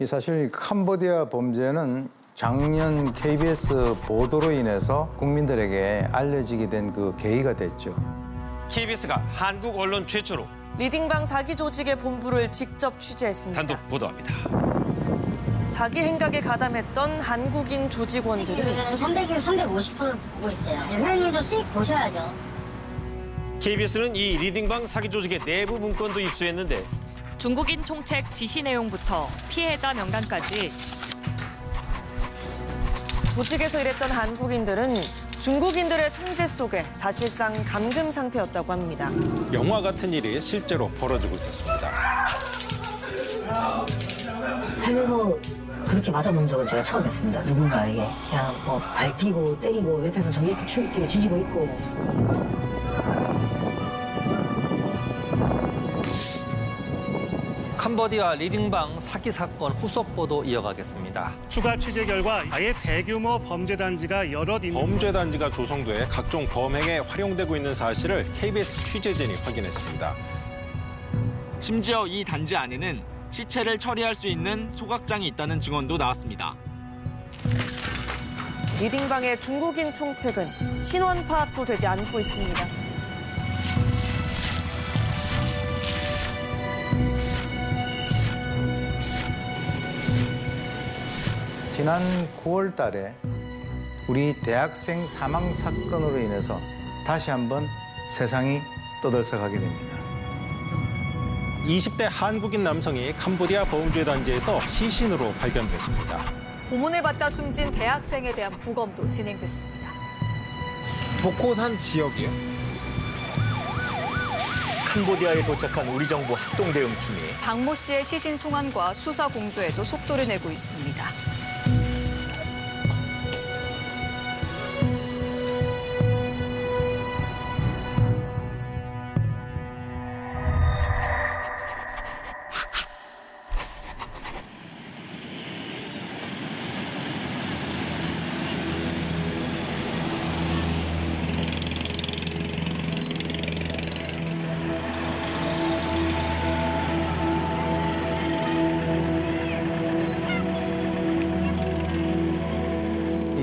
사실 캄보디아 범죄는 작년 KBS 보도로 인해서 국민들에게 알려지게 된 그 계기가 됐죠. KBS가 한국 언론 최초로 리딩방 사기 조직의 본부를 직접 취재했습니다. 단독 보도합니다. 자기 행각에 가담했던 한국인 조직원들은 300에서 350% 보고 있어요. 회원님도 수익 보셔야죠. KBS는 이 리딩방 사기 조직의 내부 문건도 입수했는데 중국인 총책 지시 내용부터 피해자 명단까지 조직에서 일했던 한국인들은 중국인들의 통제 속에 사실상 감금 상태였다고 합니다. 영화 같은 일이 실제로 벌어지고 있었습니다. 살면서 그렇게 맞아본 적은 제가 처음이었습니다. 누군가에게 그냥 뭐 밟히고 때리고 옆에서 전기톱 충격기를 지지고 있고. 캄보디아 리딩방 사기 사건 후속 보도 이어가겠습니다. 추가 취재 결과 아예 대규모 범죄 단지가 여럿 있는 범죄 단지가 조성돼 각종 범행에 활용되고 있는 사실을 KBS 취재진이 확인했습니다. 심지어 이 단지 안에는 시체를 처리할 수 있는 소각장이 있다는 증언도 나왔습니다. 리딩방의 중국인 총책은 신원 파악도 되지 않고 있습니다. 지난 9월 달에 우리 대학생 사망 사건으로 인해서 다시 한번 세상이 떠들썩하게 됩니다. 20대 한국인 남성이 캄보디아 범죄 단지에서 시신으로 발견됐습니다. 고문을 받다 숨진 대학생에 대한 부검도 진행됐습니다. 도코산 지역이요? 캄보디아에 도착한 우리 정부 합동대응팀이 박모 씨의 시신 송환과 수사 공조에도 속도를 내고 있습니다.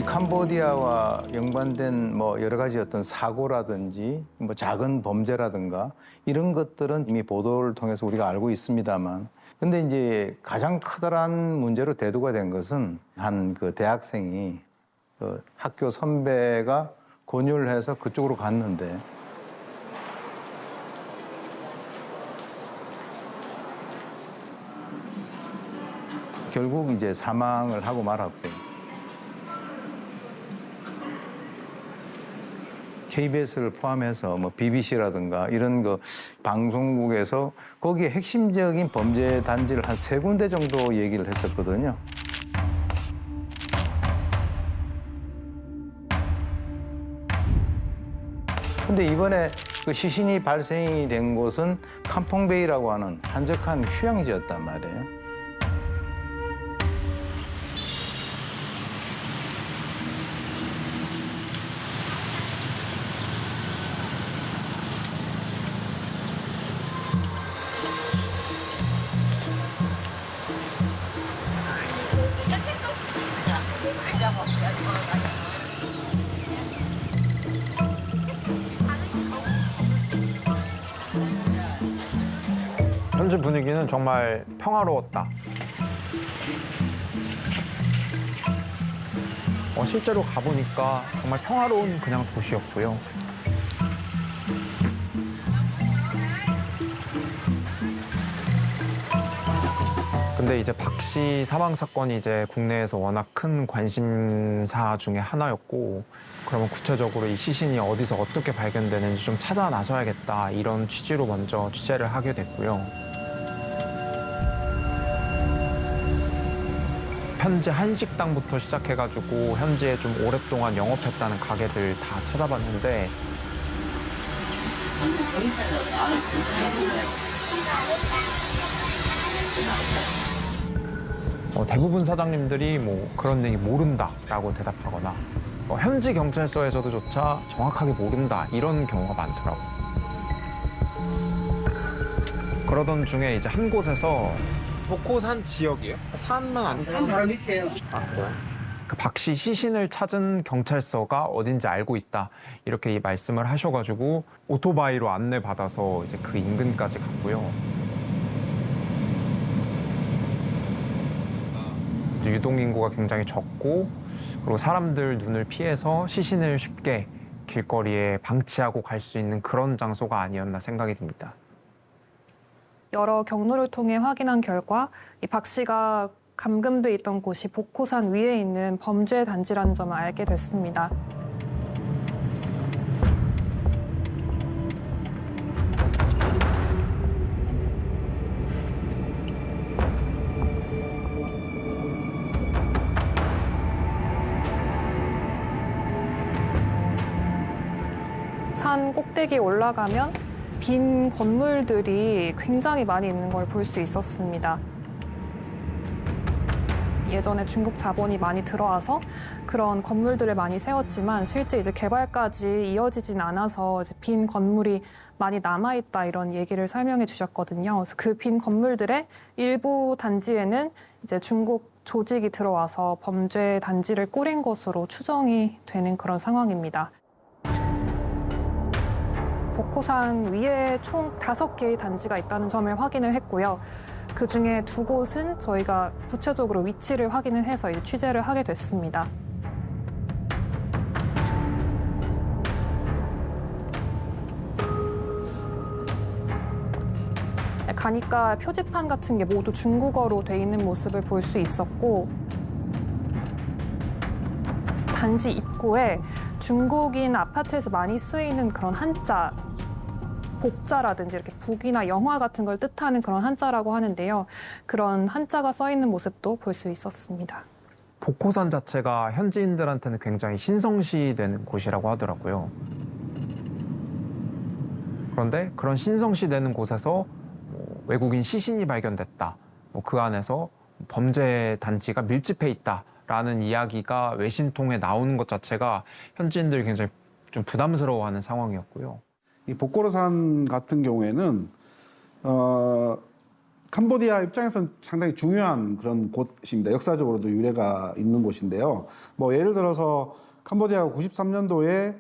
캄보디아와 연관된 뭐 여러 가지 어떤 사고라든지 뭐 작은 범죄라든가 이런 것들은 이미 보도를 통해서 우리가 알고 있습니다만, 근데 이제 가장 커다란 문제로 대두가 된 것은 한 그 대학생이 그 학교 선배가 권유를 해서 그쪽으로 갔는데 결국 이제 사망을 하고 말았고요. KBS를 포함해서 뭐 BBC라든가 이런 그 방송국에서 거기에 핵심적인 범죄 단지를 한 3군데 정도 얘기를 했었거든요. 근데 이번에 그 시신이 발생이 된 곳은 캄퐁베이라고 하는 한적한 휴양지였단 말이에요. 현지 분위기는 정말 평화로웠다. 실제로 가보니까 정말 평화로운 그냥 도시였고요. 근데 이제 박 씨 사망 사건이 이제 국내에서 워낙 큰 관심사 중에 하나였고, 그러면 구체적으로 이 시신이 어디서 어떻게 발견되는지 좀 찾아 나서야겠다, 이런 취지로 먼저 취재를 하게 됐고요. 현지 한식당부터 시작해가지고 현지에 좀 오랫동안 영업했다는 가게들 다 찾아봤는데 대부분 사장님들이 뭐 그런 얘기 모른다라고 대답하거나 현지 경찰서에서도조차 정확하게 모른다 이런 경우가 많더라고요. 그러던 중에 이제 한 곳에서 복고산 지역이에요? 산만 아니고 산 바로 밑이에요. 그 박 씨 시신을 찾은 경찰서가 어딘지 알고 있다 이렇게 말씀을 하셔가지고 오토바이로 안내받아서 이제 그 인근까지 갔고요. 유동 인구가 굉장히 적고 그리고 사람들 눈을 피해서 시신을 쉽게 길거리에 방치하고 갈 수 있는 그런 장소가 아니었나 생각이 듭니다. 여러 경로를 통해 확인한 결과 이 박 씨가 감금돼 있던 곳이 복호산 위에 있는 범죄 단지라는 점을 알게 됐습니다. 산 꼭대기에 올라가면 빈 건물들이 굉장히 많이 있는 걸 볼 수 있었습니다. 예전에 중국 자본이 많이 들어와서 그런 건물들을 많이 세웠지만 실제 이제 개발까지 이어지진 않아서 이제 빈 건물이 많이 남아있다 이런 얘기를 설명해 주셨거든요. 그래서 그 빈 건물들의 일부 단지에는 이제 중국 조직이 들어와서 범죄 단지를 꾸린 것으로 추정이 되는 그런 상황입니다. 복호산 위에 총 5개의 단지가 있다는 점을 확인을 했고요. 그중에 2곳은 저희가 구체적으로 위치를 확인을 해서 이제 취재를 하게 됐습니다. 가니까 표지판 같은 게 모두 중국어로 돼 있는 모습을 볼 수 있었고 단지 입구에 중국인 아파트에서 많이 쓰이는 그런 한자 복자라든지 이렇게 북이나 영화 같은 걸 뜻하는 그런 한자라고 하는데요. 그런 한자가 써 있는 모습도 볼 수 있었습니다. 복호산 자체가 현지인들한테는 굉장히 신성시되는 곳이라고 하더라고요. 그런데 그런 신성시되는 곳에서 외국인 시신이 발견됐다. 그 안에서 범죄 단지가 밀집해 있다라는 이야기가 외신통에 나오는 것 자체가 현지인들이 굉장히 좀 부담스러워하는 상황이었고요. 이 복고르산 같은 경우에는 캄보디아 입장에서는 상당히 중요한 그런 곳입니다. 역사적으로도 유래가 있는 곳인데요. 뭐 예를 들어서 캄보디아가 93년도에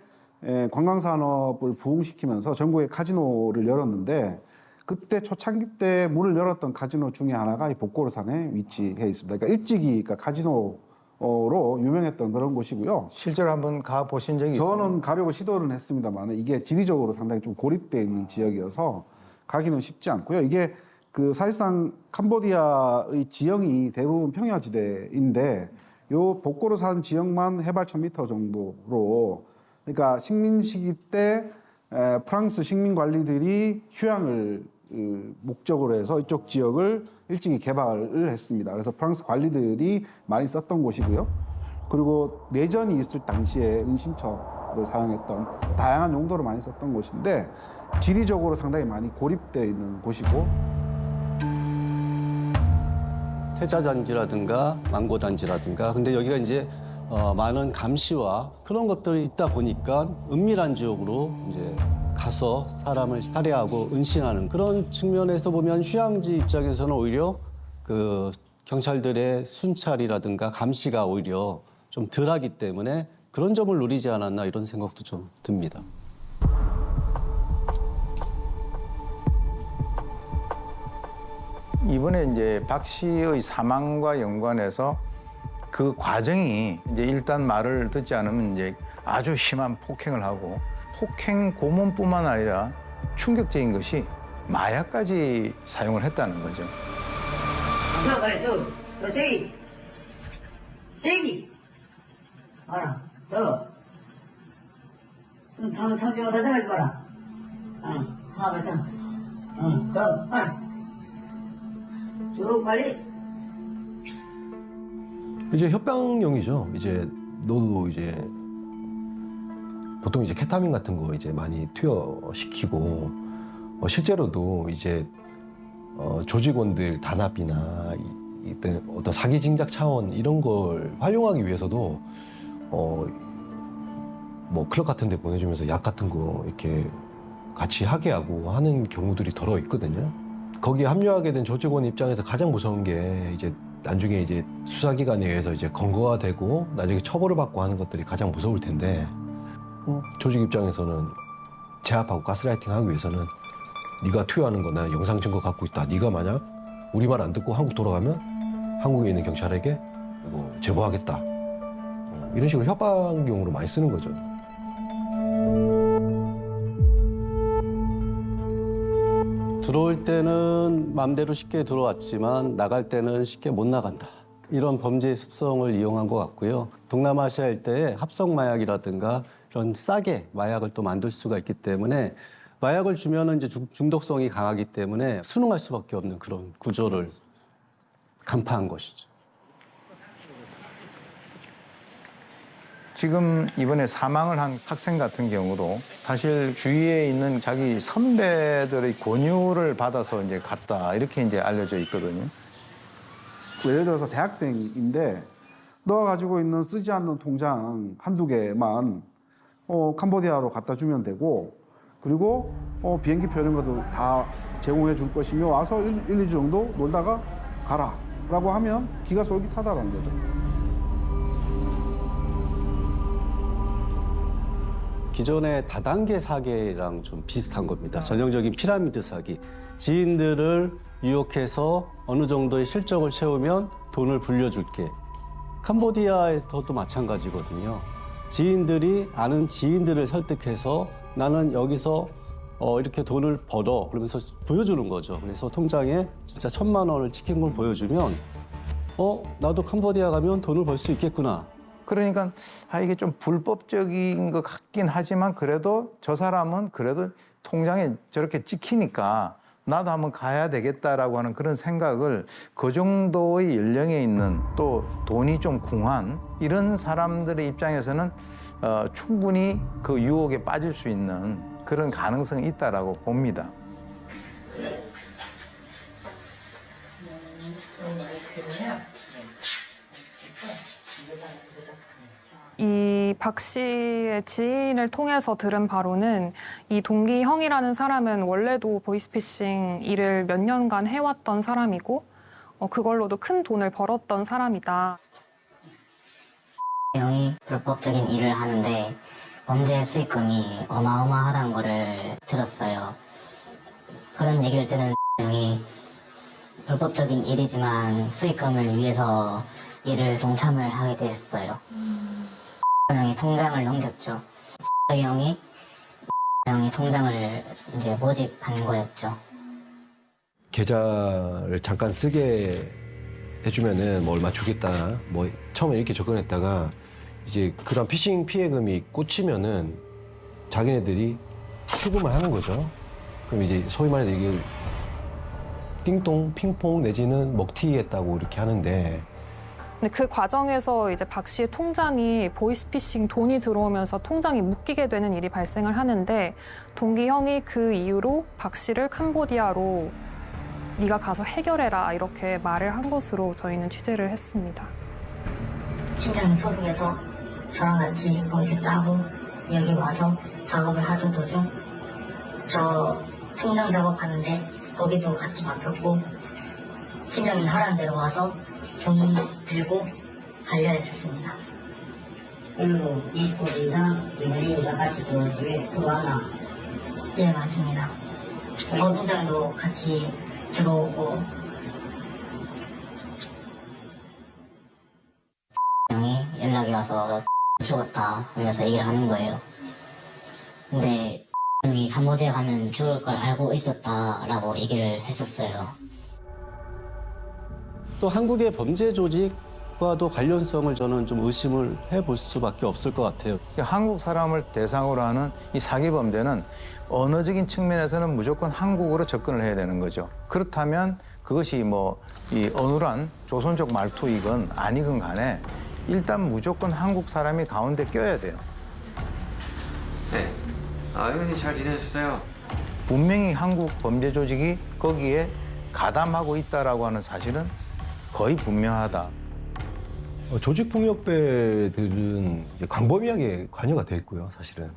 관광산업을 부흥시키면서 전국에 카지노를 열었는데 그때 초창기 때 문을 열었던 카지노 중에 하나가 이 복고르산에 위치해 있습니다. 그러니까 일찍이 카지노로 유명했던 그런 곳이고요. 실제로 한번 가 보신 적이 있어요? 저는 가려고 시도는 했습니다만 이게 지리적으로 상당히 좀 고립되어 있는 지역이어서 가기는 쉽지 않고요. 이게 그 사실상 캄보디아의 지형이 대부분 평야지대인데 요 복고르산 지역만 해발 1000m 정도로 그러니까 식민 시기 때 프랑스 식민 관리들이 휴양을 목적으로 해서 이쪽 지역을 일찍이 개발을 했습니다. 그래서 프랑스 관리들이 많이 썼던 곳이고요. 그리고 내전이 있을 당시에 은신처를 사용했던 다양한 용도로 많이 썼던 곳인데 지리적으로 상당히 많이 고립되어 있는 곳이고 태자단지라든가 망고단지라든가 근데 여기가 이제 많은 감시와 그런 것들이 있다 보니까 은밀한 지역으로 이제 가서 사람을 살해하고 은신하는 그런 측면에서 보면 휴양지 입장에서는 오히려 그 경찰들의 순찰이라든가 감시가 오히려 좀 덜하기 때문에 그런 점을 노리지 않았나 이런 생각도 좀 듭니다. 이번에 이제 박 씨의 사망과 연관해서 그 과정이 이제 일단 말을 듣지 않으면 이제 아주 심한 폭행을 하고 폭행 고문뿐만 아니라 충격적인 것이 마약까지 사용을 했다는 거죠. 더 세기 알아 더 참지 못할 때까지 봐라 하면서 더 알아 쭉 빨리 이제 협박용이죠. 이제 너도 이제 보통 이제 케타민 같은 거 이제 많이 투여시키고 실제로도 이제 조직원들 단합이나 어떤 사기 진작 차원 이런 걸 활용하기 위해서도 뭐 클럽 같은 데 보내주면서 약 같은 거 이렇게 같이 하게 하고 하는 경우들이 더러 있거든요. 거기에 합류하게 된 조직원 입장에서 가장 무서운 게 이제 나중에 이제 수사기관에 의해서 이제 검거가 되고 나중에 처벌을 받고 하는 것들이 가장 무서울 텐데 조직 입장에서는 제압하고 가스라이팅 하기 위해서는 네가 투여하는 거나 영상 증거 갖고 있다. 네가 만약 우리 말 안 듣고 한국 돌아가면 한국에 있는 경찰에게 뭐 제보하겠다. 이런 식으로 협박용으로 많이 쓰는 거죠. 들어올 때는 마음대로 쉽게 들어왔지만 나갈 때는 쉽게 못 나간다. 이런 범죄의 습성을 이용한 것 같고요. 동남아시아 일대에 합성 마약이라든가 이런 싸게 마약을 또 만들 수가 있기 때문에 마약을 주면은 이제 중독성이 강하기 때문에 순응할 수밖에 없는 그런 구조를 간파한 것이죠. 지금 이번에 사망을 한 학생 같은 경우도 사실 주위에 있는 자기 선배들의 권유를 받아서 이제 갔다 이렇게 이제 알려져 있거든요. 예를 들어서 대학생인데 너가 가지고 있는 쓰지 않는 통장 한두 개만 캄보디아로 갖다 주면 되고 그리고 비행기표 이런 것도 다 제공해 줄 것이며 와서 1, 2주 정도 놀다가 가라 라고 하면 기가 쏠깃하다는 거죠. 기존의 다단계 사기랑 좀 비슷한 겁니다. 전형적인 피라미드 사기. 지인들을 유혹해서 어느 정도의 실적을 채우면 돈을 불려줄게. 캄보디아에서도 마찬가지거든요. 지인들이 아는 지인들을 설득해서 나는 여기서 이렇게 돈을 벌어 그러면서 보여주는 거죠. 그래서 통장에 진짜 1,000만 원을 찍힌 걸 보여주면 나도 캄보디아 가면 돈을 벌 수 있겠구나. 그러니까 이게 좀 불법적인 것 같긴 하지만 그래도 저 사람은 그래도 통장에 저렇게 찍히니까 나도 한번 가야 되겠다라고 하는 그런 생각을 그 정도의 연령에 있는 또 돈이 좀 궁한 이런 사람들의 입장에서는 충분히 그 유혹에 빠질 수 있는 그런 가능성이 있다라고 봅니다. 이 박 씨의 지인을 통해서 들은 바로는 이 동기 형이라는 사람은 원래도 보이스피싱 일을 몇 년간 해왔던 사람이고 그걸로도 큰 돈을 벌었던 사람이다. 형이 불법적인 일을 하는데 범죄 수익금이 어마어마하다는 거를 들었어요. 그런 얘기를 들은 형이 불법적인 일이지만 수익금을 위해서 일을 동참을 하게 됐어요. 형이 통장을 넘겼죠. 형이 통장을 이제 모집한 거였죠. 계좌를 잠깐 쓰게 해주면은 뭐 얼마 주겠다. 뭐 처음에 이렇게 접근했다가 이제 그런 피싱 피해금이 꽂히면은 자기네들이 추금을 하는 거죠. 그럼 이제 소위 말해서 이게 띵동, 핑퐁 내지는 먹튀했다고 이렇게 하는데. 근데 그 과정에서 이제 박 씨의 통장이 보이스피싱 돈이 들어오면서 통장이 묶이게 되는 일이 발생을 하는데 동기 형이 그 이후로 박 씨를 캄보디아로 네가 가서 해결해라 이렇게 말을 한 것으로 저희는 취재를 했습니다. 팀장 소속에서 저랑 같이 거기서 짜고 여기 와서 작업을 하던 도중 저 통장 작업하는데 거기도 같이 맡겼고 팀장님 하라는 대로 와서 돈 들고 달려 했었습니다. 그리고 20분 이상 민준이가 같이 도와주게 들어왔나? 예, 맞습니다. 팀장도 같이 들어오고 형이 연락이 와서 죽었다 하면서 얘기를 하는 거예요. 근데 형이 캄보디아 가면 죽을 걸 알고 있었다라고 얘기를 했었어요. 또 한국의 범죄 조직과도 관련성을 저는 좀 의심을 해볼 수밖에 없을 것 같아요. 한국 사람을 대상으로 하는 이 사기 범죄는 언어적인 측면에서는 무조건 한국어로 접근을 해야 되는 거죠. 그렇다면 그것이 뭐 이 어눌한 조선족 말투이건 아니건 간에 일단 무조건 한국 사람이 가운데 껴야 돼요. 네. 의원님 잘 지내셨어요? 분명히 한국 범죄 조직이 거기에 가담하고 있다라고 하는 사실은 거의 분명하다. 조직폭력배들은 이제 광범위하게 관여가 돼 있고요, 사실은.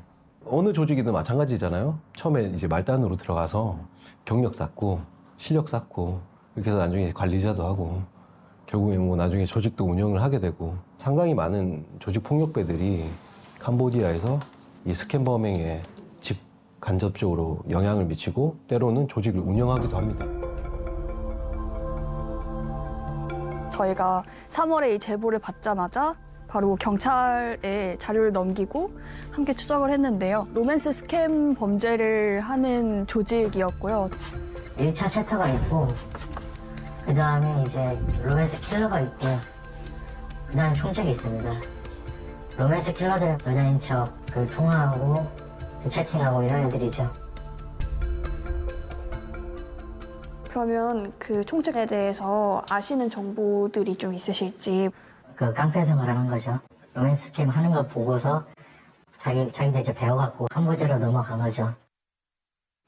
어느 조직이든 마찬가지잖아요. 처음에 이제 말단으로 들어가서 경력 쌓고, 실력 쌓고, 이렇게 해서 나중에 관리자도 하고, 결국에 뭐 나중에 조직도 운영을 하게 되고, 상당히 많은 조직폭력배들이 캄보디아에서 이 스캔 범행에 직간접적으로 영향을 미치고, 때로는 조직을 운영하기도 합니다. 저희가 3월에 이 제보를 받자마자 바로 경찰에 자료를 넘기고 함께 추적을 했는데요. 로맨스 스캠 범죄를 하는 조직이었고요. 1차 챕터가 있고 그 다음에 이제 로맨스 킬러가 있고요. 그 다음에 총책이 있습니다. 로맨스 킬러들은 여자인 척 통화하고 채팅하고 이런 애들이죠. 그러면 그 총책에 대해서 아시는 정보들이 좀 있으실지. 그 깡패에서 말하는 거죠. 로맨스 스캠 하는 거 보고서 자기들 이제 배워갖고 캄보디아로 넘어간 거죠.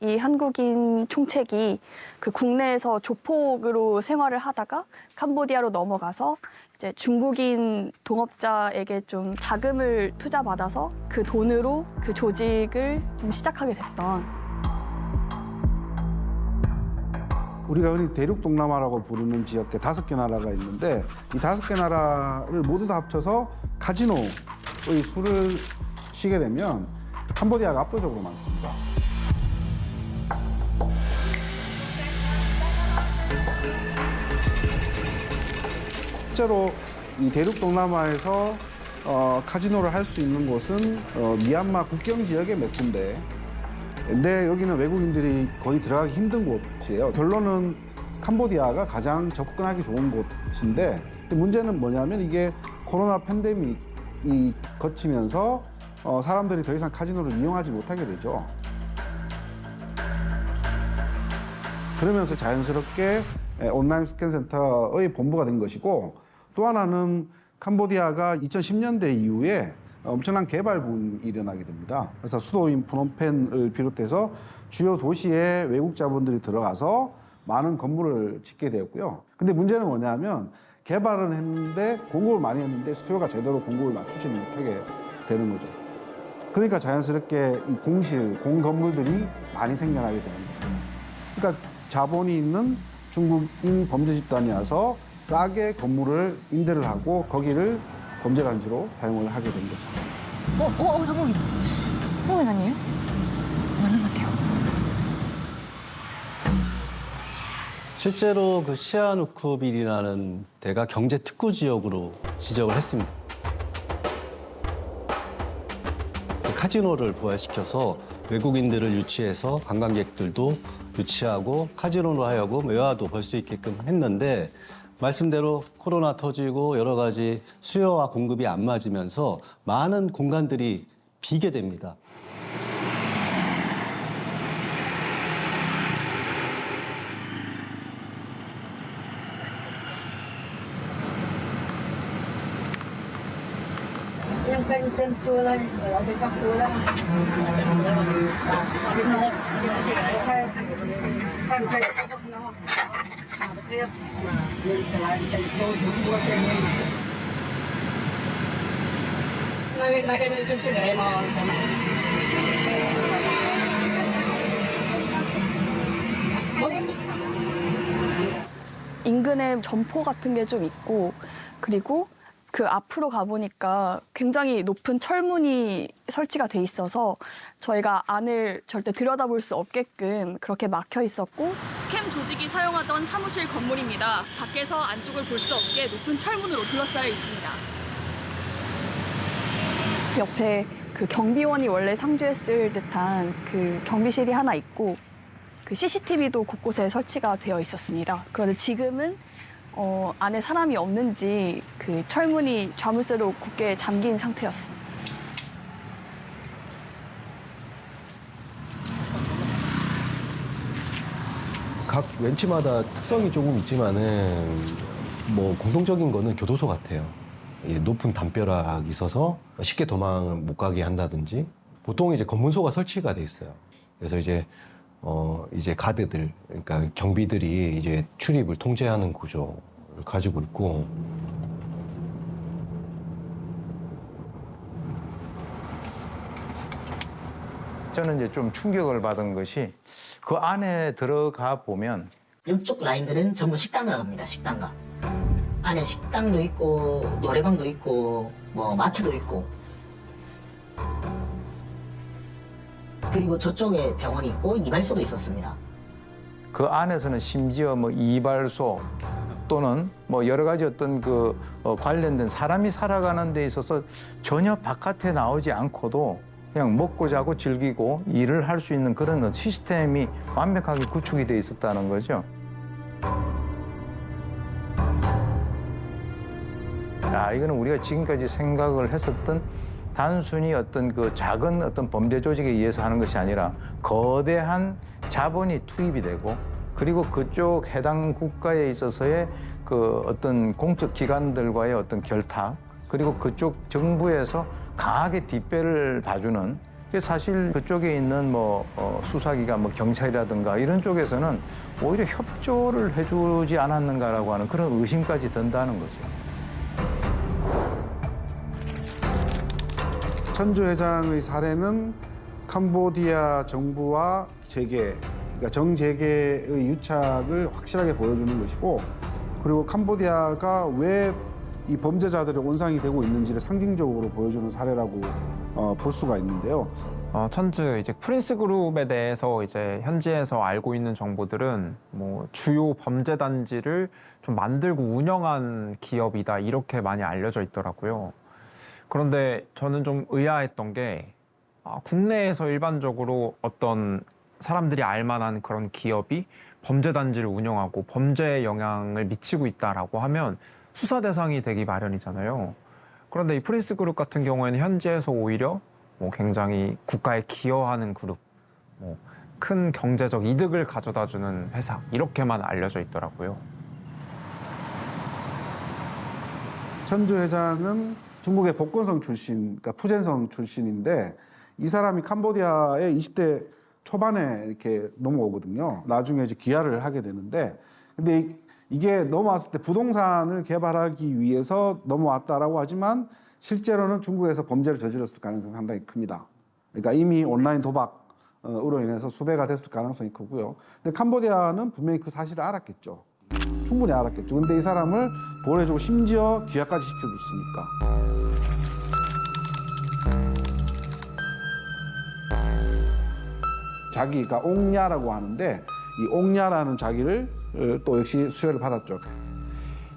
이 한국인 총책이 그 국내에서 조폭으로 생활을 하다가 캄보디아로 넘어가서 이제 중국인 동업자에게 좀 자금을 투자받아서 그 돈으로 그 조직을 좀 시작하게 됐던. 우리가 흔히 대륙 동남아라고 부르는 지역에 5개 나라가 있는데 이 5개 나라를 모두 다 합쳐서 카지노의 수를 치게 되면 캄보디아가 압도적으로 많습니다. 실제로 이 대륙 동남아에서 카지노를 할 수 있는 곳은 미얀마 국경 지역의 몇 군데. 근데 여기는 외국인들이 거의 들어가기 힘든 곳이에요. 결론은 캄보디아가 가장 접근하기 좋은 곳인데 문제는 뭐냐면 이게 코로나 팬데믹이 거치면서 사람들이 더 이상 카지노를 이용하지 못하게 되죠. 그러면서 자연스럽게 온라인 스캔 센터의 본부가 된 것이고, 또 하나는 캄보디아가 2010년대 이후에 엄청난 개발 부분이 일어나게 됩니다. 그래서 수도인 프놈펜을 비롯해서 주요 도시에 외국 자본들이 들어가서 많은 건물을 짓게 되었고요. 근데 문제는 뭐냐면 개발은 했는데 공급을 많이 했는데 수요가 제대로 공급을 맞추지 못하게 되는 거죠. 그러니까 자연스럽게 이 공건물들이 많이 생겨나게 되는 거예요. 그러니까 자본이 있는 중국인 범죄 집단이 와서 싸게 건물을 임대를 하고 거기를 범죄단지로 사용을 하게 된 거죠. 한국인. 한국인 아니에요? 맞는 것 같아요. 실제로 그 시아누쿠빌이라는 데가 경제 특구 지역으로 지정을 했습니다. 카지노를 부활시켜서 외국인들을 유치해서 관광객들도 유치하고 카지노로 하여금 외화도 벌 수 있게끔 했는데, 말씀대로 코로나 터지고 여러 가지 수요와 공급이 안 맞으면서 많은 공간들이 비게 됩니다. 인근에 점포 같은 게 좀 있고, 그리고 그 앞으로 가보니까 굉장히 높은 철문이 설치가 돼 있어서 저희가 안을 절대 들여다볼 수 없게끔 그렇게 막혀 있었고, 스캠 조직이 사용하던 사무실 건물입니다. 밖에서 안쪽을 볼 수 없게 높은 철문으로 둘러싸여 있습니다. 옆에 그 경비원이 원래 상주했을 듯한 그 경비실이 하나 있고, 그 CCTV도 곳곳에 설치가 되어 있었습니다. 그런데 지금은 안에 사람이 없는지 그 철문이 자물쇠로 굳게 잠긴 상태였습니다. 각 wen치마다 특성이 조금 있지만은 뭐 공통적인 거는 교도소 같아요. 높은 담벼락이 있어서 쉽게 도망을 못 가게 한다든지, 보통 이제 검문소가 설치가 돼 있어요. 그래서 이제 가드들, 그러니까 경비들이 이제 출입을 통제하는 구조로 가지고 있고 저는 이제 좀 충격을 받은 것이 그 안에 들어가 보면 이쪽 라인들은 전부 식당가 갑니다. 식당가. 안에 식당도 있고 노래방도 있고 뭐 마트도 있고 그리고 저쪽에 병원이 있고 이발소도 있었습니다. 그 안에서는 심지어 뭐 이발소 또는 뭐 여러 가지 어떤 그 관련된 사람이 살아가는 데 있어서 전혀 바깥에 나오지 않고도 그냥 먹고 자고 즐기고 일을 할 수 있는 그런 시스템이 완벽하게 구축이 돼 있었다는 거죠. 야, 이거는 우리가 지금까지 생각을 했었던 단순히 어떤 그 작은 어떤 범죄 조직에 의해서 하는 것이 아니라 거대한 자본이 투입이 되고 그리고 그쪽 해당 국가에 있어서의 그 어떤 공적 기관들과의 어떤 결탁 그리고 그쪽 정부에서 강하게 뒷배를 봐주는 사실 그쪽에 있는 뭐 수사기관 뭐 경찰이라든가 이런 쪽에서는 오히려 협조를 해주지 않았는가라고 하는 그런 의심까지 든다는 거죠. 천주 회장의 사례는 캄보디아 정부와 재계, 그러니까 정재계의 유착을 확실하게 보여주는 것이고, 그리고 캄보디아가 왜 이 범죄자들의 온상이 되고 있는지를 상징적으로 보여주는 사례라고 볼 수가 있는데요. 천주 이제 프린스 그룹에 대해서 이제 현지에서 알고 있는 정보들은 뭐 주요 범죄 단지를 좀 만들고 운영한 기업이다 이렇게 많이 알려져 있더라고요. 그런데 저는 좀 의아했던 게 국내에서 일반적으로 어떤 사람들이 알만한 그런 기업이 범죄 단지를 운영하고 범죄에 영향을 미치고 있다라고 하면 수사 대상이 되기 마련이잖아요. 그런데 이 프린스 그룹 같은 경우에는 현지에서 오히려 뭐 굉장히 국가에 기여하는 그룹, 뭐 큰 경제적 이득을 가져다주는 회사 이렇게만 알려져 있더라고요. 천주 회장은 중국의 복건성 출신, 그러니까 푸젠성 출신인데 이 사람이 캄보디아에 20대 초반에 이렇게 넘어오거든요. 나중에 이제 귀화를 하게 되는데, 근데 이게 넘어왔을 때 부동산을 개발하기 위해서 넘어왔다라고 하지만 실제로는 중국에서 범죄를 저질렀을 가능성이 상당히 큽니다. 그러니까 이미 온라인 도박으로 인해서 수배가 됐을 가능성이 크고요. 근데 캄보디아는 분명히 그 사실을 알았겠죠. 충분히 알았겠죠. 근데 이 사람을 보호해주고 심지어 귀화까지 시켜줬으니까. 자기가 옥냐라고 하는데 이 옥냐라는 자기를 또 역시 수혈을 받았죠.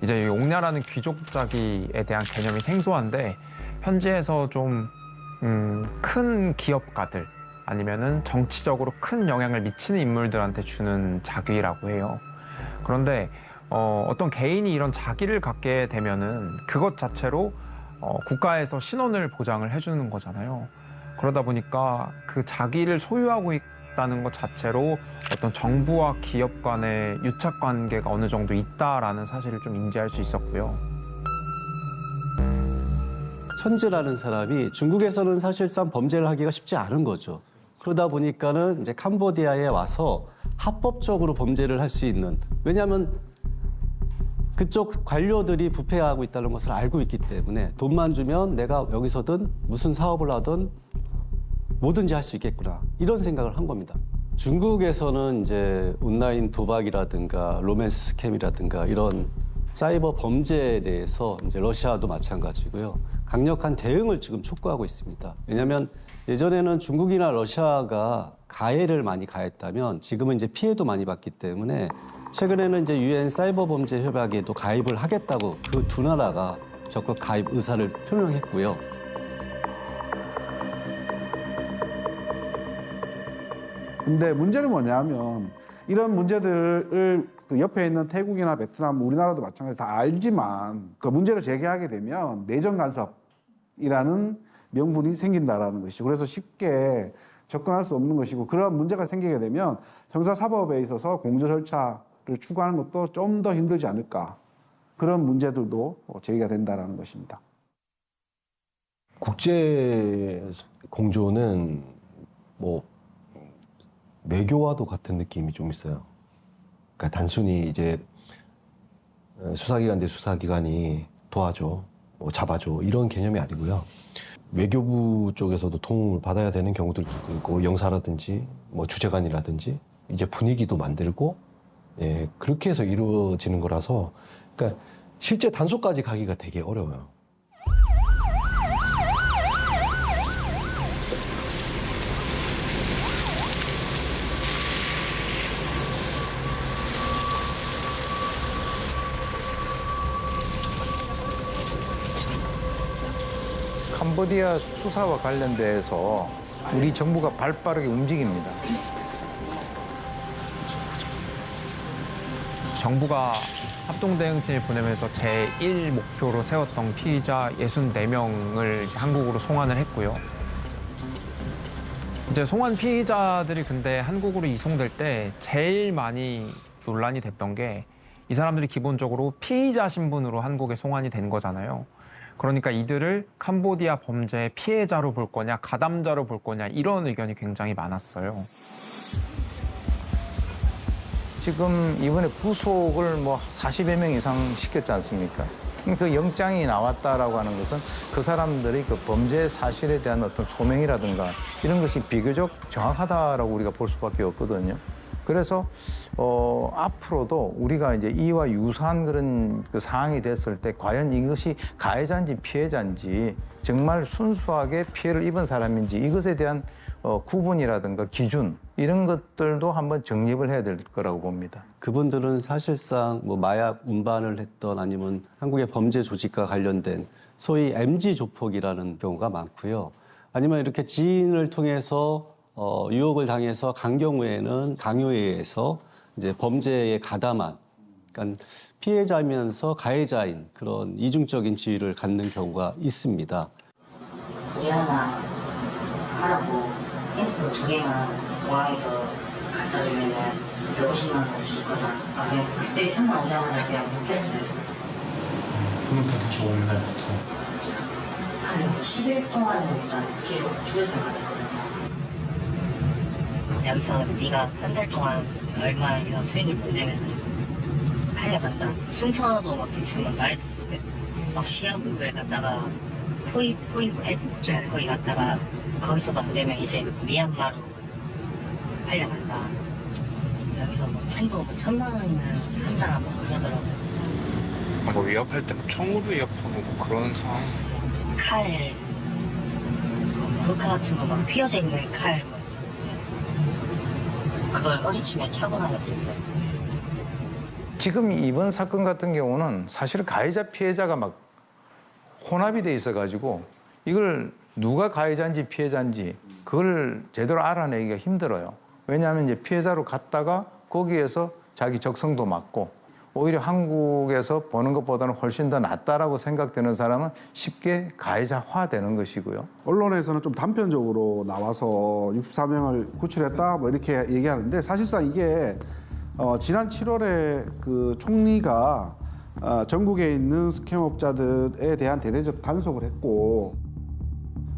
이제 이 옥냐라는 귀족 자기에 대한 개념이 생소한데 현지에서 좀 큰 기업가들 아니면은 정치적으로 큰 영향을 미치는 인물들한테 주는 자귀라고 해요. 그런데 어떤 개인이 이런 자기를 갖게 되면은 그것 자체로 국가에서 신원을 보장을 해주는 거잖아요. 그러다 보니까 그 자기를 소유하고 있다는 것 자체로 어떤 정부와 기업 간의 유착 관계가 어느 정도 있다라는 사실을 좀 인지할 수 있었고요. 천주라는 사람이 중국에서는 사실상 범죄를 하기가 쉽지 않은 거죠. 그러다 보니까는 이제 캄보디아에 와서 합법적으로 범죄를 할 수 있는, 왜냐하면 그쪽 관료들이 부패하고 있다는 것을 알고 있기 때문에 돈만 주면 내가 여기서든 무슨 사업을 하든 뭐든지 할 수 있겠구나 이런 생각을 한 겁니다. 중국에서는 이제 온라인 도박이라든가 로맨스 스캠이라든가 이런 사이버 범죄에 대해서 이제 러시아도 마찬가지고요. 강력한 대응을 지금 촉구하고 있습니다. 왜냐하면 예전에는 중국이나 러시아가 가해를 많이 가했다면 지금은 이제 피해도 많이 받기 때문에 최근에는 이제 UN 사이버 범죄 협약에도 가입을 하겠다고 그 두 나라가 적극 가입 의사를 표명했고요. 근데 문제는 뭐냐면 이런 문제들을 그 옆에 있는 태국이나 베트남, 우리나라도 마찬가지로 다 알지만 그 문제를 제기하게 되면 내정 간섭이라는 명분이 생긴다라는 것이죠. 그래서 쉽게 접근할 수 없는 것이고 그런 문제가 생기게 되면 형사사법에 있어서 공조 절차를 추구하는 것도 좀 더 힘들지 않을까. 그런 문제들도 제기가 된다라는 것입니다. 국제 공조는 뭐 외교와도 같은 느낌이 좀 있어요. 그러니까 단순히 이제 수사기관 대 수사기관이 도와줘, 뭐 잡아줘 이런 개념이 아니고요. 외교부 쪽에서도 도움을 받아야 되는 경우들도 있고 영사라든지 뭐 주재관이라든지 이제 분위기도 만들고 예, 그렇게 해서 이루어지는 거라서 그러니까 실제 단속까지 가기가 되게 어려워요. 캄보디아 수사와 관련돼서 우리 정부가 발빠르게 움직입니다. 정부가 합동대응팀을 보내면서 제1 목표로 세웠던 피의자 64명을 한국으로 송환을 했고요. 이제 송환 피의자들이 근데 한국으로 이송될 때 제일 많이 논란이 됐던 게 이 사람들이 기본적으로 피의자 신분으로 한국에 송환이 된 거잖아요. 그러니까 이들을 캄보디아 범죄의 피해자로 볼 거냐, 가담자로 볼 거냐 이런 의견이 굉장히 많았어요. 지금 이번에 구속을 뭐 40여 명 이상 시켰지 않습니까? 그 영장이 나왔다라고 하는 것은 그 사람들이 그 범죄 사실에 대한 어떤 소명이라든가 이런 것이 비교적 정확하다라고 우리가 볼 수밖에 없거든요. 그래서 앞으로도 우리가 이제 이와 유사한 그런 그 상황이 됐을 때 과연 이것이 가해자인지 피해자인지 정말 순수하게 피해를 입은 사람인지 이것에 대한 구분이라든가 기준 이런 것들도 한번 정립을 해야 될 거라고 봅니다. 그분들은 사실상 뭐 마약 운반을 했던 아니면 한국의 범죄 조직과 관련된 소위 MG 조폭이라는 경우가 많고요. 아니면 이렇게 지인을 통해서 유혹을 당해서 간 경우에는 강요에 의해서 이제 범죄에 가담한, 그러니까 피해자면서 가해자인 그런 이중적인 지위를 갖는 경우가 있습니다. 일하나 하라고 핸드폰 2개만 공항에서 갖다 주면은 150만 원 줄 거다. 아, 그냥 그때 첫날 오자마자 그냥 묵혔어요. 돈은 다시 오는 날부터? 한 10일 동안은 일단 계속 조절을 받았거든요. 여기서 네가 한 달 동안 얼마 이런 수익을 보내면 팔려간다. 순서도 막 대충 말해줬어요. 막 시험국을 갔다가 포입했죠. 거기 갔다가 거기서도 안 되면 이제 미얀마로 팔려간다. 여기서 뭐 총도 뭐 1000만 원이면 산다 뭐 그러더라고요. 뭐 위협할 때 총으로 위협하고 뭐 그런 상황? 칼, 불카 같은 거 막 휘어져 있는 칼 뭐 있었는데 그걸 허리춤에 차고 다녔어요. 지금 이번 사건 같은 경우는 사실 가해자 피해자가 막 혼합이 돼 있어가지고 이걸 누가 가해자인지 피해자인지 그걸 제대로 알아내기가 힘들어요. 왜냐하면 이제 피해자로 갔다가 거기에서 자기 적성도 맞고 오히려 한국에서 보는 것보다는 훨씬 더 낫다라고 생각되는 사람은 쉽게 가해자화되는 것이고요. 언론에서는 좀 단편적으로 나와서 64명을 구출했다 뭐 이렇게 얘기하는데 사실상 이게 지난 7월에 그 총리가 전국에 있는 스캠업자들에 대한 대대적 단속을 했고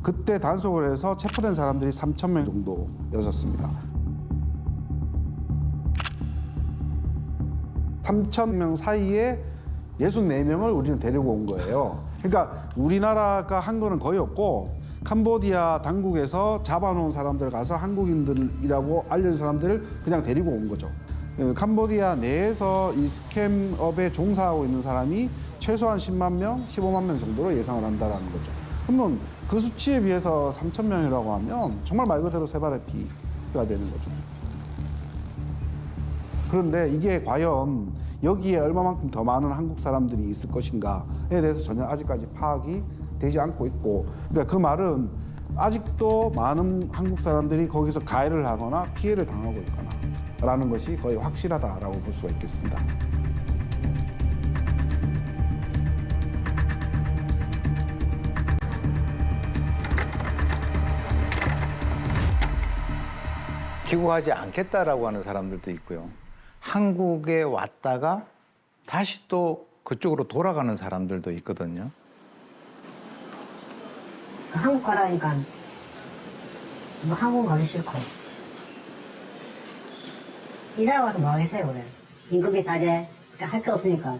그때 단속을 해서 체포된 사람들이 3,000명 정도였었습니다. 3,000명 사이에 64명을 우리는 데리고 온 거예요. 그러니까 우리나라가 한 거는 거의 없고 캄보디아 당국에서 잡아놓은 사람들 가서 한국인들이라고 알려진 사람들을 그냥 데리고 온 거죠. 캄보디아 내에서 이 스캠업에 종사하고 있는 사람이 최소한 10만 명, 15만 명 정도로 예상을 한다는 거죠. 그러면 그 수치에 비해서 3,000명이라고 하면 정말 말 그대로 새발의 피가 되는 거죠. 그런데 이게 과연 여기에 얼마만큼 더 많은 한국 사람들이 있을 것인가에 대해서 전혀 아직까지 파악이 되지 않고 있고, 그러니까 그 말은 아직도 많은 한국 사람들이 거기서 가해를 하거나 피해를 당하고 있거나 라는 것이 거의 확실하다라고 볼 수가 있겠습니다. 귀국하지 않겠다라고 하는 사람들도 있고요. 한국에 왔다가 다시 또 그쪽으로 돌아가는 사람들도 있거든요. 한국 가라니까 뭐 한국 가기 싫고 일하러 와서 뭐 하겠어요. 그래. 임금비 싸제 할 게 없으니까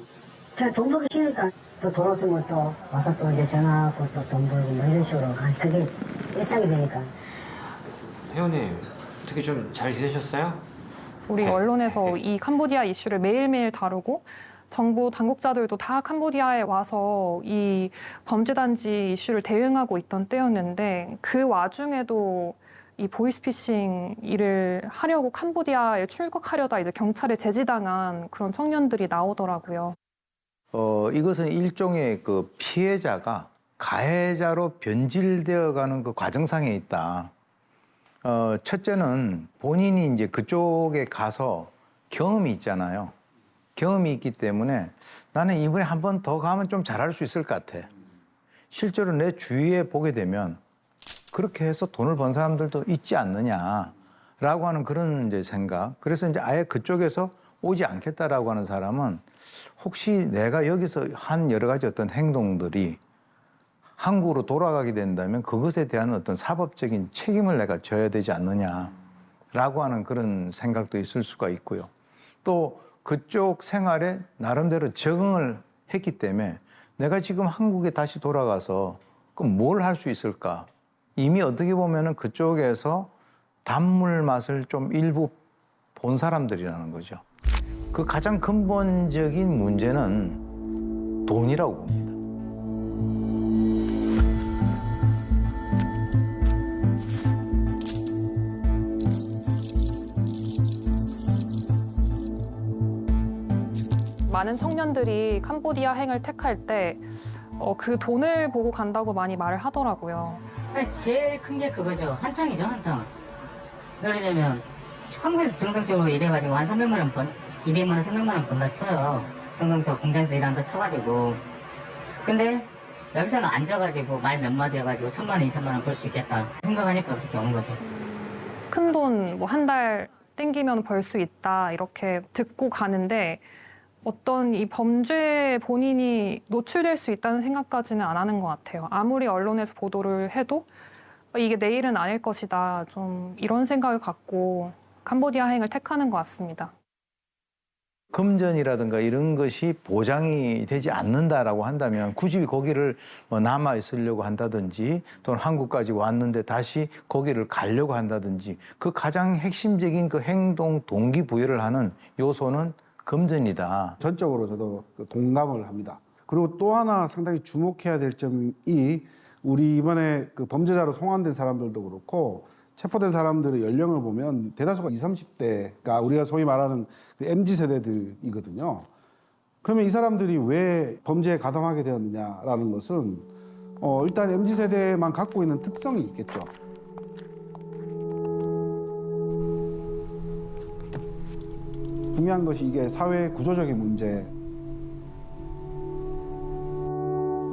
그냥 돈 벌기 쉬우니까 또 돈 없으면 또 와서 또 이제 전화하고 또 돈 벌고 뭐 이런 식으로 그게 일상이 되니까. 회원님 어떻게 좀 잘 지내셨어요? 우리 언론에서 이 캄보디아 이슈를 매일매일 다루고 정부 당국자들도 다 캄보디아에 와서 이 범죄단지 이슈를 대응하고 있던 때였는데 그 와중에도 이 보이스피싱 일을 하려고 캄보디아에 출국하려다 이제 경찰에 제지당한 그런 청년들이 나오더라고요. 이것은 일종의 그 피해자가 가해자로 변질되어가는 그 과정상에 있다. 첫째는 본인이 이제 그쪽에 가서 경험이 있잖아요. 경험이 있기 때문에 나는 이번에 한 번 더 가면 좀 잘할 수 있을 것 같아. 실제로 내 주위에 보게 되면 그렇게 해서 돈을 번 사람들도 있지 않느냐라고 하는 그런 이제 생각. 그래서 이제 아예 그쪽에서 오지 않겠다라고 하는 사람은 혹시 내가 여기서 한 여러 가지 어떤 행동들이 한국으로 돌아가게 된다면 그것에 대한 어떤 사법적인 책임을 내가 져야 되지 않느냐라고 하는 그런 생각도 있을 수가 있고요. 또 그쪽 생활에 나름대로 적응을 했기 때문에 내가 지금 한국에 다시 돌아가서 그럼 뭘 할 수 있을까? 이미 어떻게 보면은 그쪽에서 단물 맛을 좀 일부 본 사람들이라는 거죠. 그 가장 근본적인 문제는 돈이라고 봅니다. 많은 청년들이 캄보디아행을 택할 때 그 돈을 보고 간다고 많이 말을 하더라고요. 제일 큰 게 그거죠. 한탕이죠, 한탕. 예를 들면 한국에서 정상적으로 일해가지고 한 300만 원 200만 원, 300만 원 번다 쳐요. 정상적으로 공장에서 일한다 쳐가지고. 근데 여기서는 앉아가지고 말 몇 마디 해가지고 1,000만 원, 2,000만 원 벌 수 있겠다 생각하니까 그렇게 오는 거죠. 큰 돈 뭐 한 달 땡기면 벌 수 있다 이렇게 듣고 가는데 어떤 이 범죄에 본인이 노출될 수 있다는 생각까지는 안 하는 것 같아요. 아무리 언론에서 보도를 해도 이게 내일은 아닐 것이다. 좀 이런 생각을 갖고 캄보디아행을 택하는 것 같습니다. 금전이라든가 이런 것이 보장이 되지 않는다라고 한다면 굳이 거기를 남아 있으려고 한다든지 또는 한국까지 왔는데 다시 거기를 가려고 한다든지 그 가장 핵심적인 그 행동 동기부여를 하는 요소는 금전이다. 전적으로 저도 동감을 합니다. 그리고 또 하나 상당히 주목해야 될 점이 우리 이번에 그 범죄자로 송환된 사람들도 그렇고 체포된 사람들의 연령을 보면 대다수가 20, 30대가 우리가 소위 말하는 그 MZ세대들이거든요. 그러면 이 사람들이 왜 범죄에 가담하게 되었느냐라는 것은 일단 MZ세대만 갖고 있는 특성이 있겠죠. 중요한 것이 이게 사회 구조적인 문제.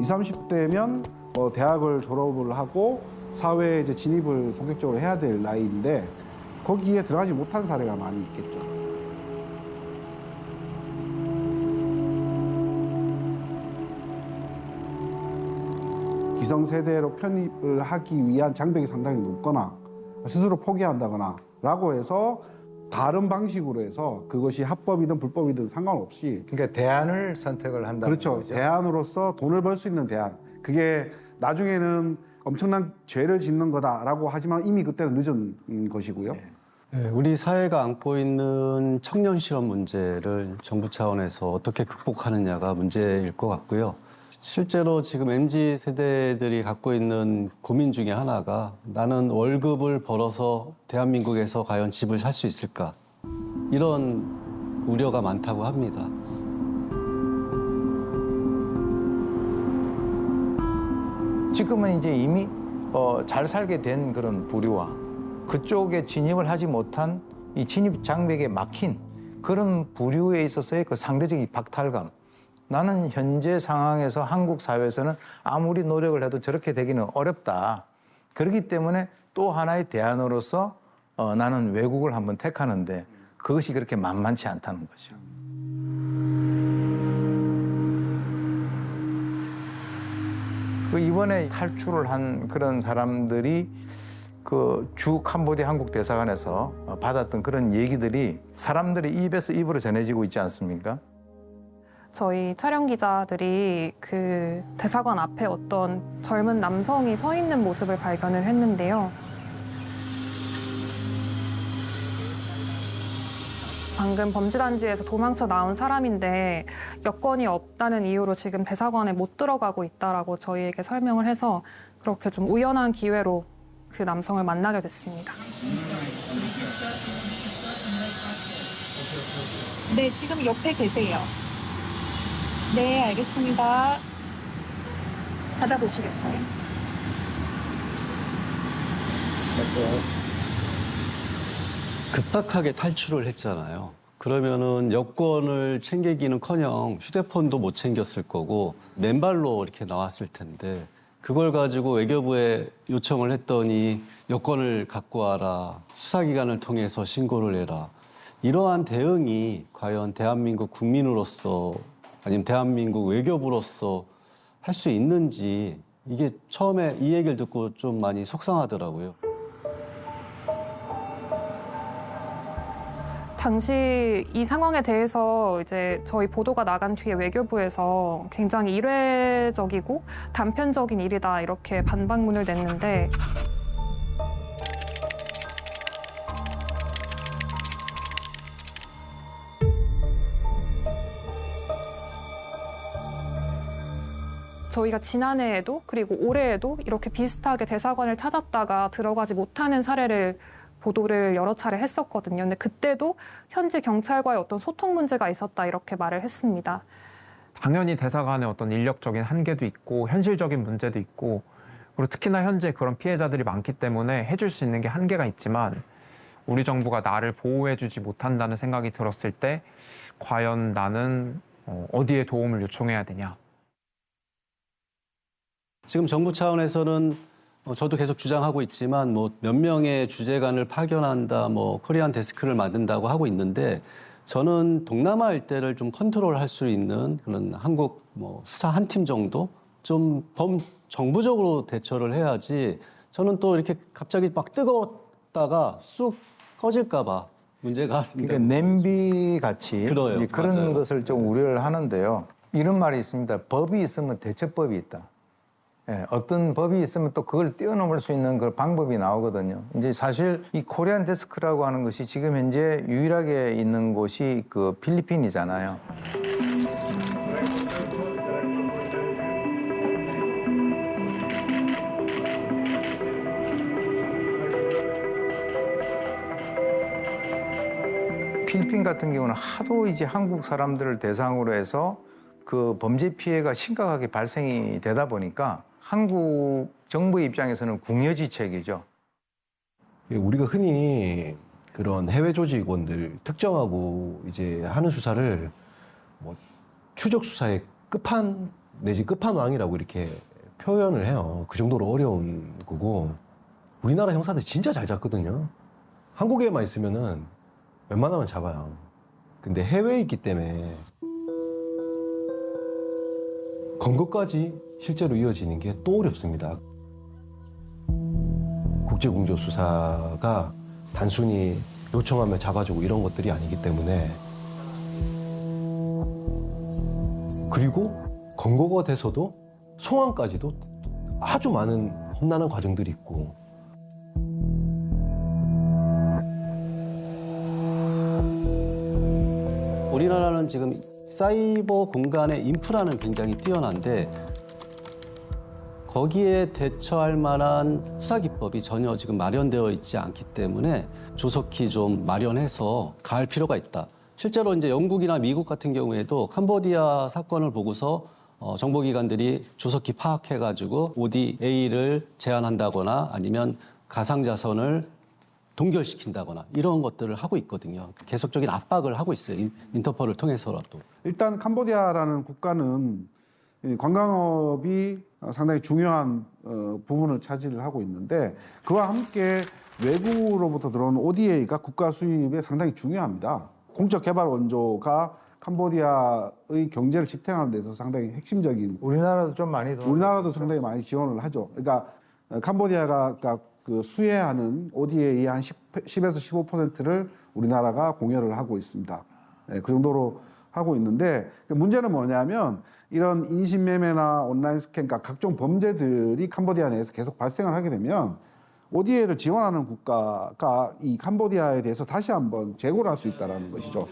20, 30대면 대학을 졸업을 하고 사회에 이제 진입을 본격적으로 해야 될 나이인데 거기에 들어가지 못한 사례가 많이 있겠죠. 기성세대로 편입을 하기 위한 장벽이 상당히 높거나 스스로 포기한다거나 라고 해서 다른 방식으로 해서 그것이 합법이든 불법이든 상관없이 그러니까 대안을 선택을 한다는 그렇죠. 거죠. 대안으로서 돈을 벌 수 있는 대안. 그게 나중에는 엄청난 죄를 짓는 거다라고 하지만 이미 그때는 늦은 것이고요. 네, 우리 사회가 안고 있는 청년 실업 문제를 정부 차원에서 어떻게 극복하느냐가 문제일 것 같고요. 실제로 지금 MZ 세대들이 갖고 있는 고민 중에 하나가 나는 월급을 벌어서 대한민국에서 과연 집을 살 수 있을까? 이런 우려가 많다고 합니다. 지금은 이제 이미 잘 살게 된 그런 부류와 그쪽에 진입을 하지 못한 이 진입 장벽에 막힌 그런 부류에 있어서의 그 상대적인 박탈감. 나는 현재 상황에서 한국 사회에서는 아무리 노력을 해도 저렇게 되기는 어렵다. 그렇기 때문에 또 하나의 대안으로서 나는 외국을 한번 택하는데 그것이 그렇게 만만치 않다는 거죠. 그 이번에 탈출을 한 그런 사람들이 그 주 캄보디아 한국 대사관에서 받았던 그런 얘기들이 사람들이 입에서 입으로 전해지고 있지 않습니까? 저희 촬영 기자들이 그 대사관 앞에 어떤 젊은 남성이 서 있는 모습을 발견을 했는데요. 방금 범죄단지에서 도망쳐 나온 사람인데 여권이 없다는 이유로 지금 대사관에 못 들어가고 있다라고 저희에게 설명을 해서 그렇게 좀 우연한 기회로 그 남성을 만나게 됐습니다. 네, 지금 옆에 계세요. 네, 알겠습니다. 받아보시겠어요? 급박하게 탈출을 했잖아요. 그러면은 여권을 챙기기는커녕 휴대폰도 못 챙겼을 거고 맨발로 이렇게 나왔을 텐데 그걸 가지고 외교부에 요청을 했더니 여권을 갖고 와라, 수사기관을 통해서 신고를 해라. 이러한 대응이 과연 대한민국 국민으로서 아니면 대한민국 외교부로서 할 수 있는지 이게 처음에 이 얘기를 듣고 좀 많이 속상하더라고요. 당시 이 상황에 대해서 이제 저희 보도가 나간 뒤에 외교부에서 굉장히 이례적이고 단편적인 일이다 이렇게 반박문을 냈는데 저희가 지난해에도 그리고 올해에도 이렇게 비슷하게 대사관을 찾았다가 들어가지 못하는 사례를 보도를 여러 차례 했었거든요. 근데 그때도 현지 경찰과의 어떤 소통 문제가 있었다 이렇게 말을 했습니다. 당연히 대사관의 어떤 인력적인 한계도 있고 현실적인 문제도 있고 그리고 특히나 현재 그런 피해자들이 많기 때문에 해줄 수 있는 게 한계가 있지만 우리 정부가 나를 보호해주지 못한다는 생각이 들었을 때 과연 나는 어디에 도움을 요청해야 되냐. 지금 정부 차원에서는 저도 계속 주장하고 있지만 뭐 몇 명의 주재관을 파견한다, 뭐 코리안 데스크를 만든다고 하고 있는데 저는 동남아 일대를 좀 컨트롤할 수 있는 그런 한국 뭐 수사 한 팀 정도 좀 정부적으로 대처를 해야지 저는 또 이렇게 갑자기 막 뜨거웠다가 쑥 꺼질까 봐 문제가 그러니까 냄비 같이 그래요, 그런 맞아요. 것을 좀 우려를 하는데요. 이런 말이 있습니다. 법이 있으면 대처법이 있다. 예, 어떤 법이 있으면 또 그걸 뛰어넘을 수 있는 그 방법이 나오거든요. 이제 사실 이 코리안 데스크라고 하는 것이 지금 현재 유일하게 있는 곳이 그 필리핀이잖아요. 필리핀 같은 경우는 하도 이제 한국 사람들을 대상으로 해서 그 범죄 피해가 심각하게 발생이 되다 보니까 한국 정부의 입장에서는 궁여지책이죠. 우리가 흔히 그런 해외 조직원들 특정하고 이제 하는 수사를 뭐 추적 수사의 끝판 내지 끝판왕이라고 이렇게 표현을 해요. 그 정도로 어려운 거고 우리나라 형사들 진짜 잘 잡거든요. 한국에만 있으면은 웬만하면 잡아요. 근데 해외에 있기 때문에 검거까지 실제로 이어지는 게 또 어렵습니다. 국제공조수사가 단순히 요청하면 잡아주고 이런 것들이 아니기 때문에 그리고 검거가 돼서도 송환까지도 아주 많은 험난한 과정들이 있고 우리나라는 지금 사이버 공간의 인프라는 굉장히 뛰어난데 거기에 대처할 만한 수사 기법이 전혀 지금 마련되어 있지 않기 때문에 조속히 좀 마련해서 가할 필요가 있다. 실제로 이제 영국이나 미국 같은 경우에도 캄보디아 사건을 보고서 정보기관들이 조속히 파악해가지고 ODA를 제한한다거나 아니면 가상자선을 동결시킨다거나 이런 것들을 하고 있거든요. 계속적인 압박을 하고 있어요. 인터폴을 통해서라도. 일단 캄보디아라는 국가는 이 관광업이 상당히 중요한 부분을 차지를 하고 있는데 그와 함께 외국으로부터 들어오는 ODA가 국가 수입에 상당히 중요합니다. 공적 개발 원조가 캄보디아의 경제를 지탱하는 데서 상당히 핵심적인. 우리나라도 좀 많이 우리나라도 상당히 많이 지원을 하죠. 그러니까 캄보디아가 그 수혜하는 ODA의 한 10에서 15%를 우리나라가 공여를 하고 있습니다. 그 정도로 하고 있는데 문제는 뭐냐면 이런 인신매매나 온라인 스캠, 그러니까 각종 범죄들이 캄보디아 내에서 계속 발생을 하게 되면 ODA를 지원하는 국가가 이 캄보디아에 대해서 다시 한번 재고를 할 수 있다는 것이죠.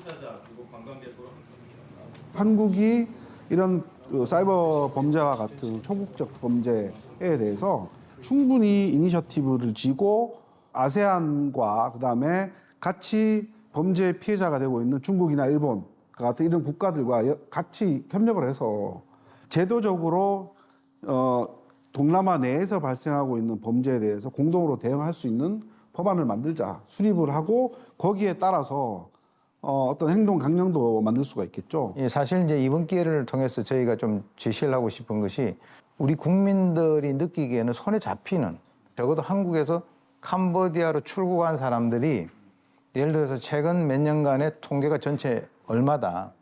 한국이 이런 사이버 범죄와 같은 초국적 범죄에 대해서 충분히 이니셔티브를 쥐고 아세안과 그다음에 같이 범죄 피해자가 되고 있는 중국이나 일본 같은 이런 국가들과 같이 협력을 해서 제도적으로 동남아 내에서 발생하고 있는 범죄에 대해서 공동으로 대응할 수 있는 법안을 만들자, 수립을 하고 거기에 따라서 어떤 행동 강령도 만들 수가 있겠죠. 예, 사실 이제 이번 기회를 통해서 저희가 좀 제시를 하고 싶은 것이 우리 국민들이 느끼기에는 손에 잡히는, 적어도 한국에서 캄보디아로 출국한 사람들이 예를 들어서 최근 몇 년간의 통계가 전체 얼마다.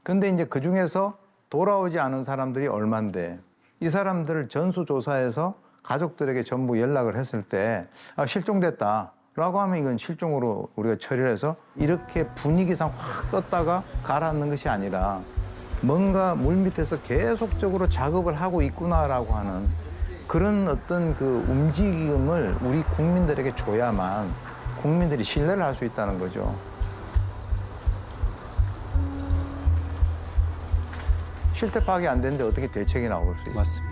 근데 이제 그 중에서 돌아오지 않은 사람들이 얼만데 이 사람들을 전수조사해서 가족들에게 전부 연락을 했을 때 실종됐다라고 하면 이건 실종으로 우리가 처리를 해서 이렇게 분위기상 확 떴다가 가라앉는 것이 아니라 뭔가 물밑에서 계속적으로 작업을 하고 있구나라고 하는 그런 어떤 그 움직임을 우리 국민들에게 줘야만 국민들이 신뢰를 할 수 있다는 거죠. 실태 파악이 안 되는데 어떻게 대책이 나올 수 있어요? 맞습니다.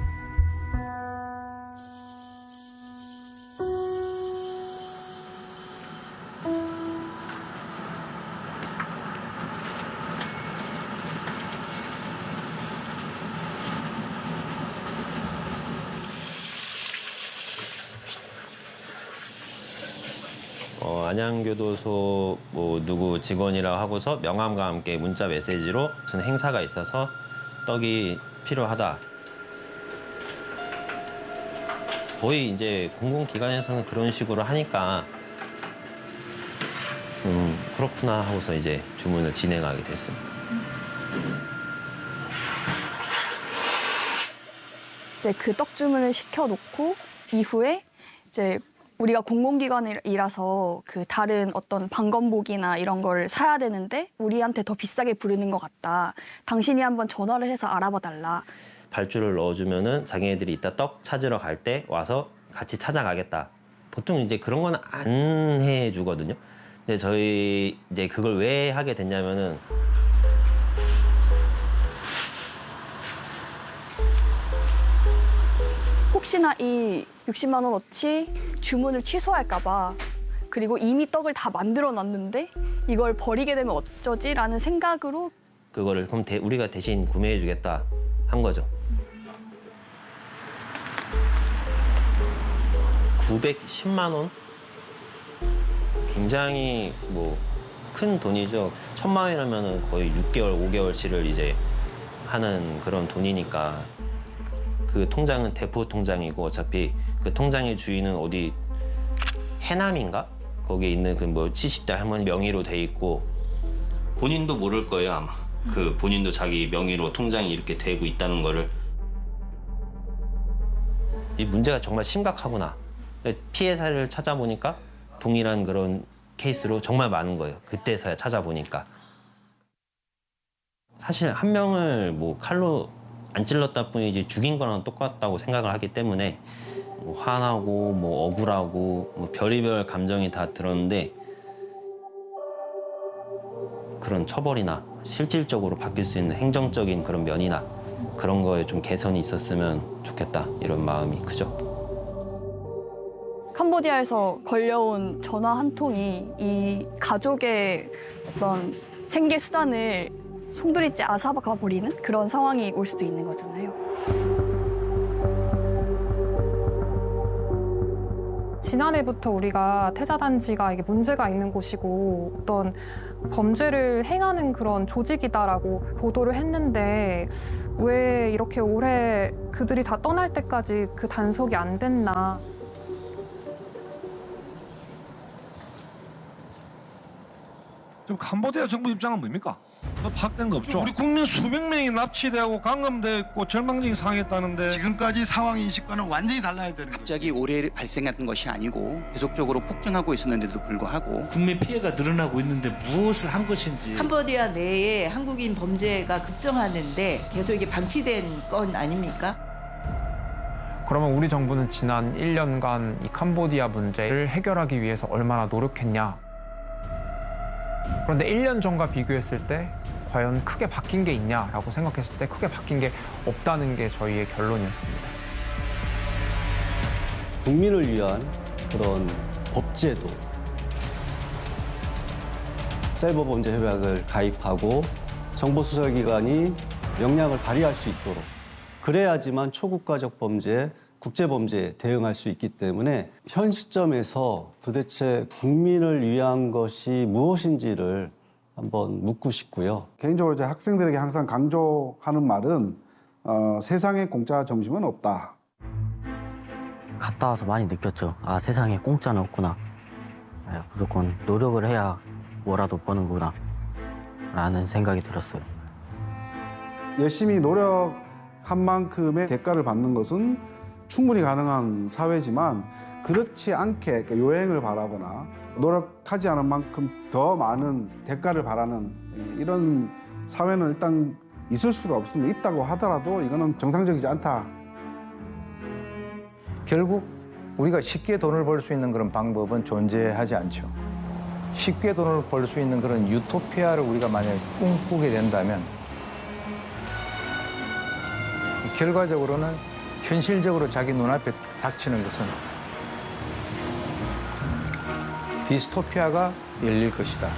안양교도소 뭐 누구 직원이라 하고서 명함과 함께 문자 메시지로 무슨 행사가 있어서 떡이 필요하다. 거의 이제 공공기관에서는 그런 식으로 하니까 그렇구나 하고서 이제 주문을 진행하게 됐습니다. 이제 그 떡 주문을 시켜놓고 이후에 이제 우리가 공공기관이라서 그 다른 어떤 방검복이나 이런 걸 사야 되는데 우리한테 더 비싸게 부르는 것 같다. 당신이 한번 전화를 해서 알아봐 달라. 발주를 넣어주면은 자기네들이 이따 떡 찾으러 갈 때 와서 같이 찾아가겠다. 보통 이제 그런 건 안 해주거든요. 근데 저희 이제 그걸 왜 하게 됐냐면은 혹시나 이 60만 원어치 주문을 취소할까 봐 그리고 이미 떡을 다 만들어 놨는데 이걸 버리게 되면 어쩌지라는 생각으로 그거를 그럼 우리가 대신 구매해 주겠다 한 거죠. 910만 원? 굉장히 뭐 큰 돈이죠. 1,000만 원이라면 거의 6개월, 5개월치를 이제 하는 그런 돈이니까 그 통장은 대포 통장이고 어차피 그 통장의 주인은 어디 해남인가? 거기에 있는 그 뭐 70대 할머니 명의로 돼 있고 본인도 모를 거예요 아마. 그 본인도 자기 명의로 통장이 이렇게 되고 있다는 거를. 이 문제가 정말 심각하구나. 피해 사례를 찾아보니까 동일한 그런 케이스로 정말 많은 거예요. 그때서야 찾아보니까. 사실 한 명을 뭐 칼로 안 찔렀다 뿐이지 죽인 거랑 똑같다고 생각을 하기 때문에 뭐 화나고 뭐 억울하고 뭐 별의별 감정이 다 들었는데 그런 처벌이나 실질적으로 바뀔 수 있는 행정적인 그런 면이나 그런 거에 좀 개선이 있었으면 좋겠다 이런 마음이 크죠. 캄보디아에서 걸려온 전화 한 통이 이 가족의 어떤 생계 수단을 송두리째 앗아가 버리는 그런 상황이 올 수도 있는 거잖아요. 지난해부터 우리가 태자단지가 이게 문제가 있는 곳이고 어떤 범죄를 행하는 그런 조직이다라고 보도를 했는데 왜 이렇게 오래 그들이 다 떠날 때까지 그 단속이 안 됐나. 지금 캄보디아 정부 입장은 뭡니까? 파악된 거 없죠. 우리 국민 수백 명이 납치되고 감금돼 있고 절망적인 상황이었다는데 지금까지 상황 인식과는 완전히 달라야 되는 거예요. 갑자기 올해 발생했던 것이 아니고 계속적으로 폭증하고 있었는데도 불구하고 국민 피해가 늘어나고 있는데 무엇을 한 것인지. 캄보디아 내에 한국인 범죄가 급증하는데 계속 이게 방치된 건 아닙니까? 그러면 우리 정부는 지난 1년간 이 캄보디아 문제를 해결하기 위해서 얼마나 노력했냐? 그런데 1년 전과 비교했을 때 과연 크게 바뀐 게 있냐라고 생각했을 때 크게 바뀐 게 없다는 게 저희의 결론이었습니다. 국민을 위한 그런 법제도, 사이버범죄협약을 가입하고 정보수사기관이 역량을 발휘할 수 있도록 그래야지만 초국가적 범죄, 국제범죄에 대응할 수 있기 때문에 현 시점에서 도대체 국민을 위한 것이 무엇인지를 한번 묻고 싶고요. 개인적으로 제 학생들에게 항상 강조하는 말은 세상에 공짜 점심은 없다. 갔다 와서 많이 느꼈죠. 아, 세상에 공짜는 없구나. 무조건 노력을 해야 뭐라도 버는구나 라는 생각이 들었어요. 열심히 노력한 만큼의 대가를 받는 것은 충분히 가능한 사회지만 그렇지 않게 그러니까 요행을 바라거나 노력하지 않은 만큼 더 많은 대가를 바라는 이런 사회는 일단 있을 수가 없습니다. 있다고 하더라도 이거는 정상적이지 않다. 결국 우리가 쉽게 돈을 벌 수 있는 그런 방법은 존재하지 않죠. 쉽게 돈을 벌 수 있는 그런 유토피아를 우리가 만약에 꿈꾸게 된다면 결과적으로는 현실적으로 자기 눈앞에 닥치는 것은 디스토피아가 열릴 것이다.